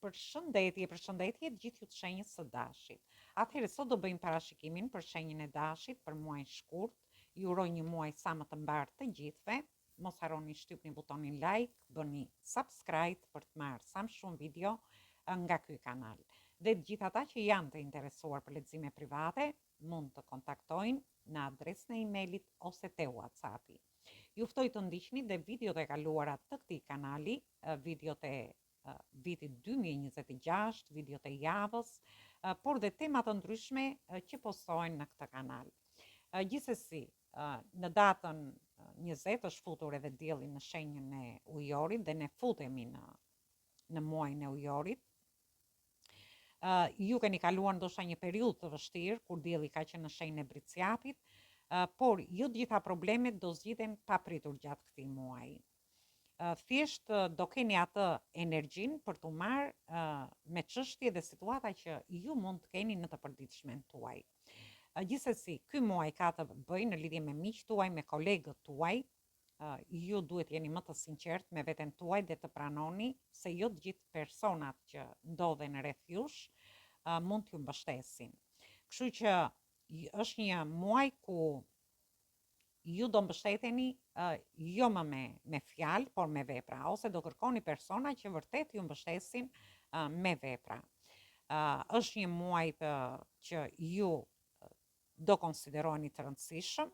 Përshëndetje të gjithë ju të shenjës së dashit. Atëherë sot do bëjmë parashikimin për shenjën e dashit për muajin shkurt. Ju uroj një muaj sa më të mbarë të gjithëve. Mos harroni shtypni butonin like, bëni subscribe për të marrë sa më shumë video nga ky kanal. Dhe të gjithë ata që janë të interesuar për lexime private, mund të kontaktojnë në adresën e emailit ose te WhatsAppi. Ju ftoj të ndiqni dhe videot e kaluara të këtij kanali, videot e vitit 2026, videot e javës, por dhe temat të ndryshme që postohen në këtë kanal. Gjithsesi, në datën 20 është futur edhe dielli në shenjën e ujorit dhe ne futemi në muajin e ujorit. Ju keni kaluar ndoshta një periudhë të vështirë kur dielli ka qenë në shenjën e Briciapit, por jo të gjitha problemet do zgjidhen papritur gjatë këtij muaji. Thjesht do keni atë energjinë për t'u marrë me çështje dhe situata që ju mund të keni në të përditshmen tuaj. Gjithsesi, ky muaj ka të bëjë në lidhje me miqtë tuaj, me kolegët tuaj. Ju duhet jeni më të sinqert me veten tuaj dhe të pranoni se jo të gjithë personat që ndodhen rreth jush mund t'ju mbështesin. Kështu që është një muaj ku ju do mbështeteni jo më me fjalë, por me vepra, ose do kërkoni persona që vërtet ju mbështesin me vepra. Është një muaj që ju do konsideroni të rëndësishëm,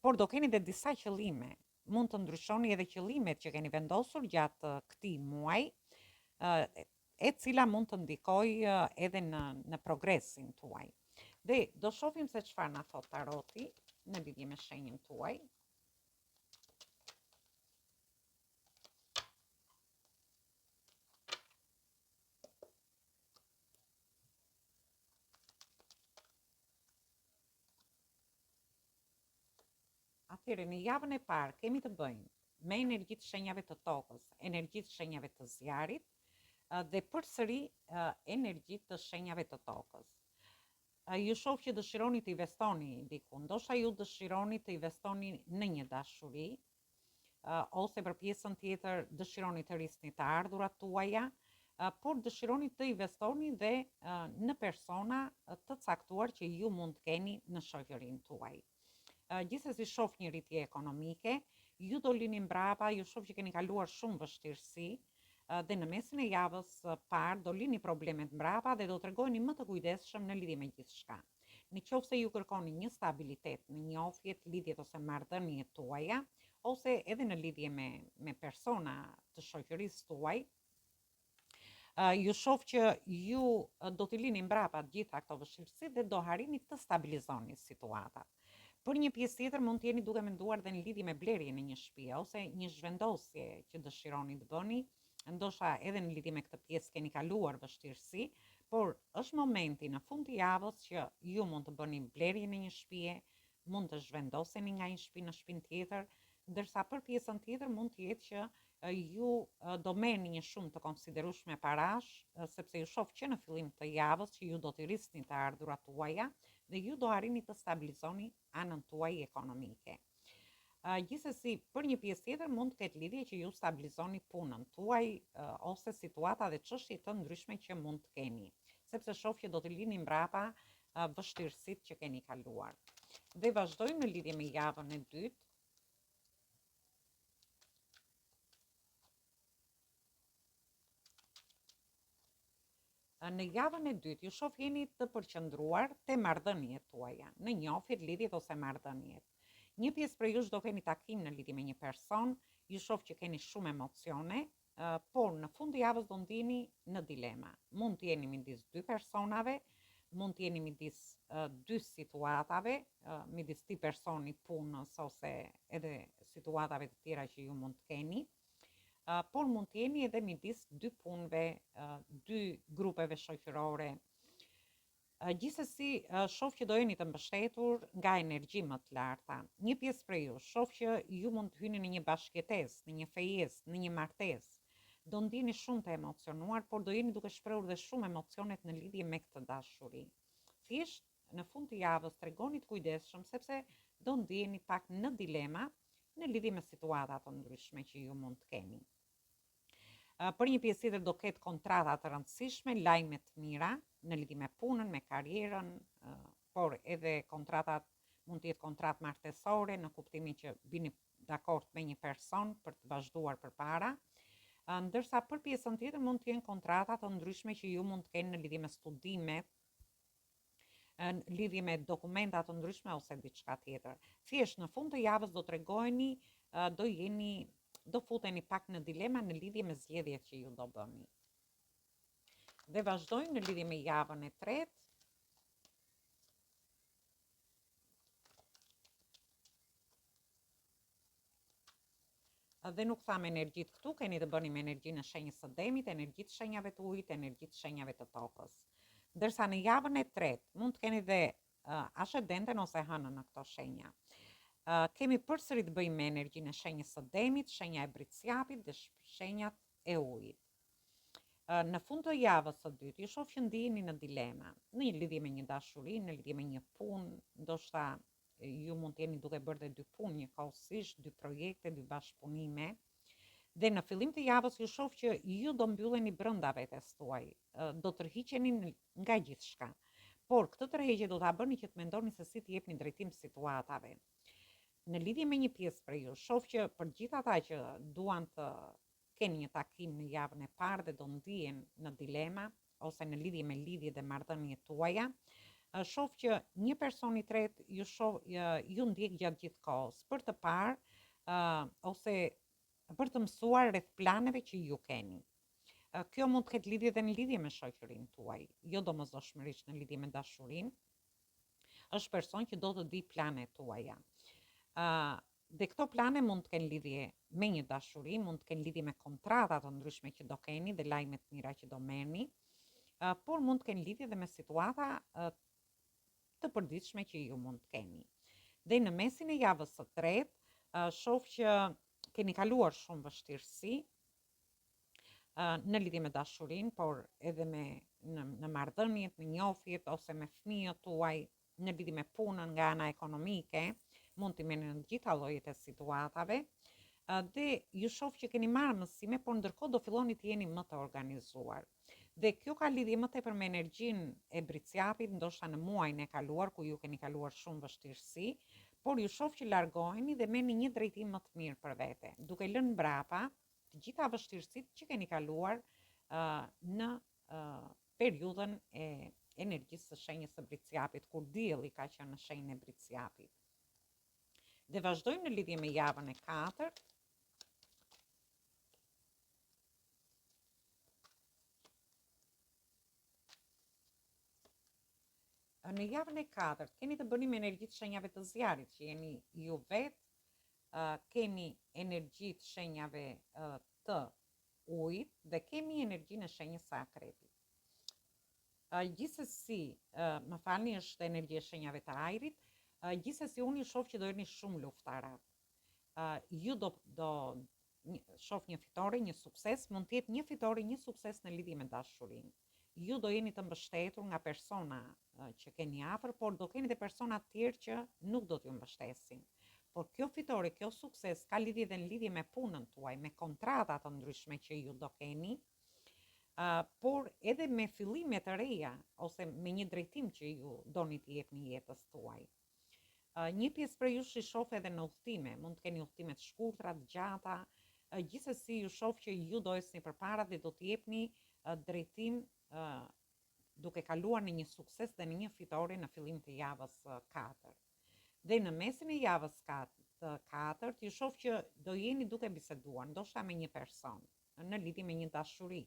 por do keni dhe disa qëllime. Mund të ndryshoni edhe qëllimet që keni vendosur gjatë këtij muaji, e cila mund të ndikojë edhe në progresin tuaj. Dhe do shohim se çfarë na thot taroti në lidhje me shenjën tuaj. Atëherë, në javën e parë kemi të bëjmë me energjitë shenjave të tokës, energjitë shenjave të zjarit dhe përsëri energjitë të shenjave të tokës. Ju shoh që dëshironi të investoni diku, ndoshta ju dëshironi të investoni në një dashuri, ose për pjesën tjetër dëshironi të rrisni të ardhurat tuaja, por dëshironi të investoni dhe në persona të caktuar që ju mund të keni në shoqërinë tuaj. Gjithsesi shoh një rritje ekonomike, ju do lini mbrapa, ju shoh që keni kaluar shumë vështirësi, dhe në mesin e javës parë do lini problemet mbrapa dhe do tregojeni më të kujdesshëm në lidhje me gjithçka. Në qoftë se ju kërkoni një stabilitet në njohjet, lidhjet ose marrëdhëniet tuaja, ose edhe në lidhje me persona të shoqërisë tuaj, ju shoh që ju do t'i lini mbrapa të gjitha këto vështirësi dhe do harrini të stabilizoni situatat. Për një pjesë tjetër mund të jeni duke menduar dhe në lidhje me blerjen e një shtëpie ose një zhvendosje që dëshironi të bëni, ndoshta edhe në lidhje me këtë pjesë keni kaluar vështirësi, por është momenti në fund të javës që ju mund të bëni blerjen e një shtëpie, mund të zhvendoseni nga një shtëpi në shtëpinë tjetër, ndërsa për pjesën tjetër mund të jetë që ju do merrni një shumë të konsiderueshme parash, sepse ju shoh që në fillim të javës që ju do të rrisni të ardhurat tuaja dhe ju do arrini të stabilizoni anën tuaj ekonomike. Gjithsesi, për një pjesë tjetër mund të ketë lidhje që ju stabilizoni punën tuaj ose situata dhe çështje të ndryshme që mund të keni, sepse shoh që do të lini mbrapa vështirësitë që keni kaluar. Dhe vazhdojmë në lidhje me javën e dytë. Në javën e dytë ju shoh jeni të përqendruar te marrëdhëniet tuaja, në njohjet, lidhjet ose marrëdhëniet. Një pjesë për jush do keni takim në lidhje me një person, ju shoh që keni shumë emocione, por në fund të javës do ndiheni në dilema. Mund të jeni midis dy personave, mund të jeni midis dy situatave, midis dy personi, punës ose edhe situatave të tjera që ju mund të keni. Por mund të jeni edhe midis dy punëve, dy grupeve shoqërore. Gjithsesi, shoh që do jeni të mbështetur nga energji më të larta. Një pjesë prej ju shoh që ju mund të hyni në një bashkëjetesë, në një fejesë, në një martesë. Do ndiheni shumë të emocionuar, por do jeni duke shprehur dhe shumë emocionet në lidhje me këtë dashuri. Thjesht në fund të javës tregoni të kujdesshëm sepse do ndiheni pak në dilema në lidhje me situata të ndryshme që ju mund të keni. Për një pjesë tjetër do ketë kontrata të rëndësishme, lajme të mira në lidhje me punën, me karrierën, por edhe kontratat mund të jetë kontratë martesore në kuptimin që bini dakord me një person për të vazhduar përpara. Ndërsa për pjesën tjetër mund të jenë kontrata të ndryshme që ju mund të keni në lidhje me studimet, në lidhje me dokumenta të ndryshme ose diçka tjetër. Thjesht në fund të javës do t'rregojeni, do futeni pak në dilema në lidhje me zgjedhjet që ju do bëni. Dhe vazhdojmë në lidhje me javën e tretë. Dhe nuk tham energjitë këtu, keni të bëni me energjinë e shenjës së demit, energjitë shenjave të ujit, energjitë shenjave të tokës. Ndërsa në javën e tretë mund të keni dhe ascendenten ose hënën në këto shenja. Kemi përsëri të bëjmë me energjinë e shenjës së demit, shenja e britsjapit dhe shenjat e ujit. Në fund të javës së dytë, ju shoh që ndiheni në dilema, në lidhje me një dashuri, në lidhje me një punë, ndoshta ju mund të jeni duke bërë dhe dy punë njëkohësisht, dy projekte, dy bashkëpunime. Dhe në fillim të javës ju shoh që ju do mbylleni brenda vetes tuaj, do tërhiqeni nga gjithçka. Por këtë tërheqje do ta bëni që të mendoni se si të jepni drejtim situatave. Në lidhje me një pjesë për ju, shoh që për gjithë ata që duan të keni një takim në javën e parë dhe do ndihen në dilema ose në lidhje me lidhje dhe marrëdhëniet tuaja, shoh që një person i tretë ju ndjek gjatë gjithë kohës për të parë ose për të mësuar rreth planeve që ju keni. Kjo mund të ketë lidhje dhe në lidhje me shoqërinë tuaj, jo domosdoshmërisht në lidhje me dashurinë. Është person që do të di planet tuaja. Dhe këto plane mund të kenë lidhje me një dashuri, mund të kenë lidhje me kontrata të ndryshme që do keni dhe lajme të mira që do merrni, por mund të kenë lidhje dhe me situata të përditshme që ju mund të keni. Dhe në mesin e javës së tretë, shoh që keni kaluar shumë vështirësi në lidhje me dashurinë, por edhe në marrëdhëniet, në njohjet ose me fëmijët tuaj, në lidhje me punën nga ana ekonomike, mund të merrni në gjitha llojet e situatave. Dhe ju shoh që keni marrë mësime, por ndërkohë do filloni të jeni më të organizuar. Dhe kjo ka lidhje më tepër me energjinë e britsjapit, ndoshta në muajin e kaluar ku ju keni kaluar shumë vështirësi, por ju shoh që largoheni dhe merrni një drejtim më të mirë për vete, duke lënë mbrapa të gjitha vështirësitë që keni kaluar në periudhën e energjisë së shenjës së britsjapit, kur dielli ka qenë në shenjën e britsjapit. Dhe vazhdojmë në lidhje me javën e katërt. Në javën e katërt keni të bëni me energjitë shenjave të zjarit, që jeni ju vetë, kemi energjitë shenjave të ujit dhe kemi energjinë e shenjës së akrepit. Gjithsesi, më falni, është energjia e shenjave të ajrit. Gjithsesi unë ju shoh që do jeni shumë luftarat. Ju do shoh një fitore, një sukses, mund të jetë një fitore, një sukses në lidhje me dashurinë. Ju do jeni të mbështetur nga persona që keni afër, por do keni dhe persona të tjerë që nuk do t'ju mbështesin. Por kjo fitore, kjo sukses ka lidhje dhe në lidhje me punën tuaj, me kontrata të ndryshme që ju do keni, por edhe me fillime të reja ose me një drejtim që ju doni t'i jepni jetës tuaj. Një pjesë për ju shoh edhe në udhëtime, mund të keni udhëtime të shkurtra, të gjata, gjithsesi ju shoh që ju do ecni përpara dhe do t'i jepni drejtim duke kaluar në një sukses dhe në një fitore në fillim të javës 4. Dhe në mesin e javës 4, ju shoh që do jeni duke biseduar, ndoshta me një person, në lidhje me një dashuri.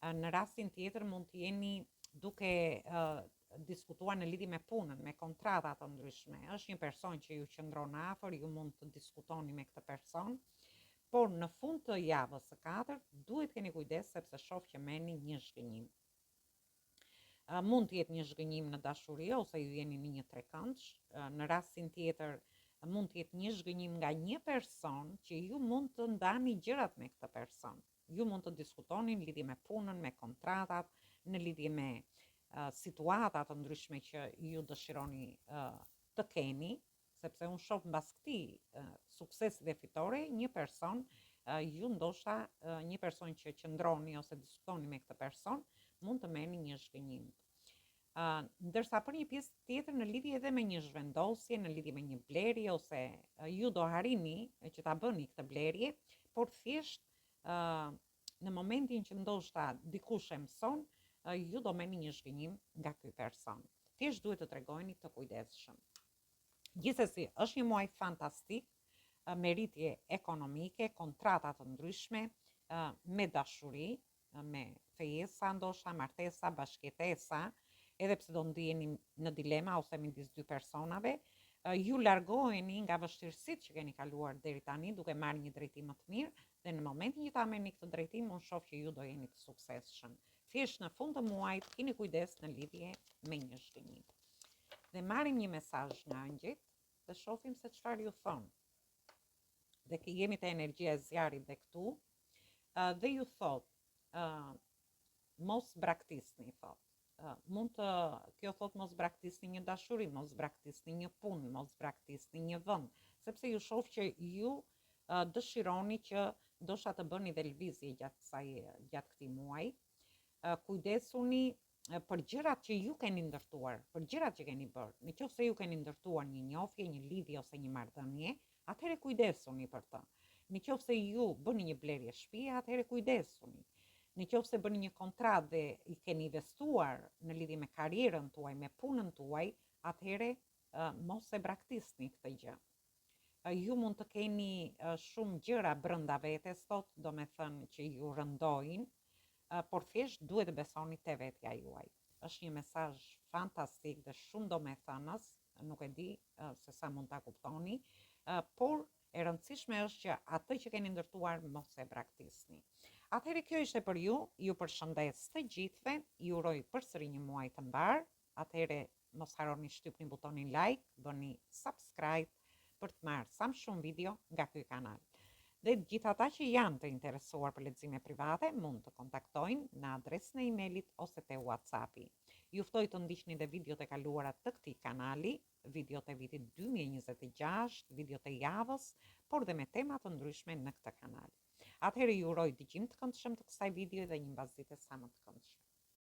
Në rastin tjetër mund të jeni duke diskutuar në lidhje me punën, me kontrata të ndryshme. Është një person që ju qëndron afër, ju mund të diskutoni me këtë person, por në fund të javës së 4 duhet keni kujdes sepse shoh që merrni një zhgënjim. Mund të jetë një zhgënjim në dashuri ose ju jeni në një trekëndsh. Në rastin tjetër mund të jetë një zhgënjim nga një person që ju mund të ndani gjërat me këtë person. Ju mund të diskutoni në lidhje me punën, me kontratat, në lidhje me situata të ndryshme që ju dëshironi të keni, sepse unë shoh mbas këtij suksesi dhe fitore një person ju ndoshta një person që qëndroni ose diskutoni me këtë person mund të merrni një zhgënjim. Ndërsa për një pjesë tjetër në lidhje edhe me një zhvendosje, në lidhje me një blerje ose ju do harrini që ta bëni këtë blerje, por thjesht në momentin që ndoshta dikush e mëson, ju do merrni një zhgënjim nga ky person. Thjesht duhet të tregojeni të kujdesshëm. Gjithsesi, është një muaj fantastik, meritje ekonomike, kontrata të ndryshme, me dashuri, me fejesa ndoshta, martesa, bashkëtesa, edhe pse do ndiheni në dilema ose midis dy personave, ju largoheni nga vështirësitë që keni kaluar deri tani duke marrë një drejtim më të mirë dhe në momentin që ta merrni këtë drejtim, unë shoh që ju do jeni të suksesshëm. Thjesht në fund të muajit keni kujdes në lidhje me një zhgënjim. Dhe marrim një mesazh nga angjëjt dhe shohim se çfarë ju thonë. Dhe jemi te energjia e zjarit dhe këtu, dhe ju thot, mos braktisni, thot. Kjo thot mos braktisni një dashuri, mos braktisni një punë, mos braktisni një vend, sepse ju shoh që ju dëshironi që ndoshta të bëni dhe lëvizje gjatë këtij muaji. Kujdesuni për gjërat që ju keni ndërtuar, për gjërat që keni bërë. Nëse ju keni ndërtuar një njohje, një lidhje ose një marrëdhënie, atëherë kujdesuni për të. Nëse ju bëni një blerje shtëpie, atëherë kujdesuni. Nëse bëni një kontratë dhe i keni investuar në lidhje me karrierën tuaj, me punën tuaj, atëherë mos e braktisni këtë gjë. Ju mund të keni shumë gjëra brenda vetes, sot do me thënë që ju rëndojnë, por thjesht duhet të besoni te vetja juaj. Është një mesazh fantastik dhe shumë domethënës, nuk e di se sa mund ta kuptoni, por e rëndësishme është që atë që keni ndërtuar mos e braktisni. Atëherë kjo ishte për ju, ju përshëndes të gjithëve, ju uroj përsëri një muaj të mbar. Atëherë mos harroni shtypni butonin like, bëni subscribe për të marrë sa më shumë video nga ky kanal. Dhe gjithë ata që janë të interesuar për lexime private mund të kontaktojnë në adresën e emailit ose te WhatsAppi. Ju ftoj të ndiqni dhe videot e kaluara të këtij kanali, videot e vitit 2026, videot e javës, por dhe me tema të ndryshme në këtë kanal. Atëherë ju uroj dëgjim të këndshëm të kësaj video dhe një mbasdite sa më të këndshme.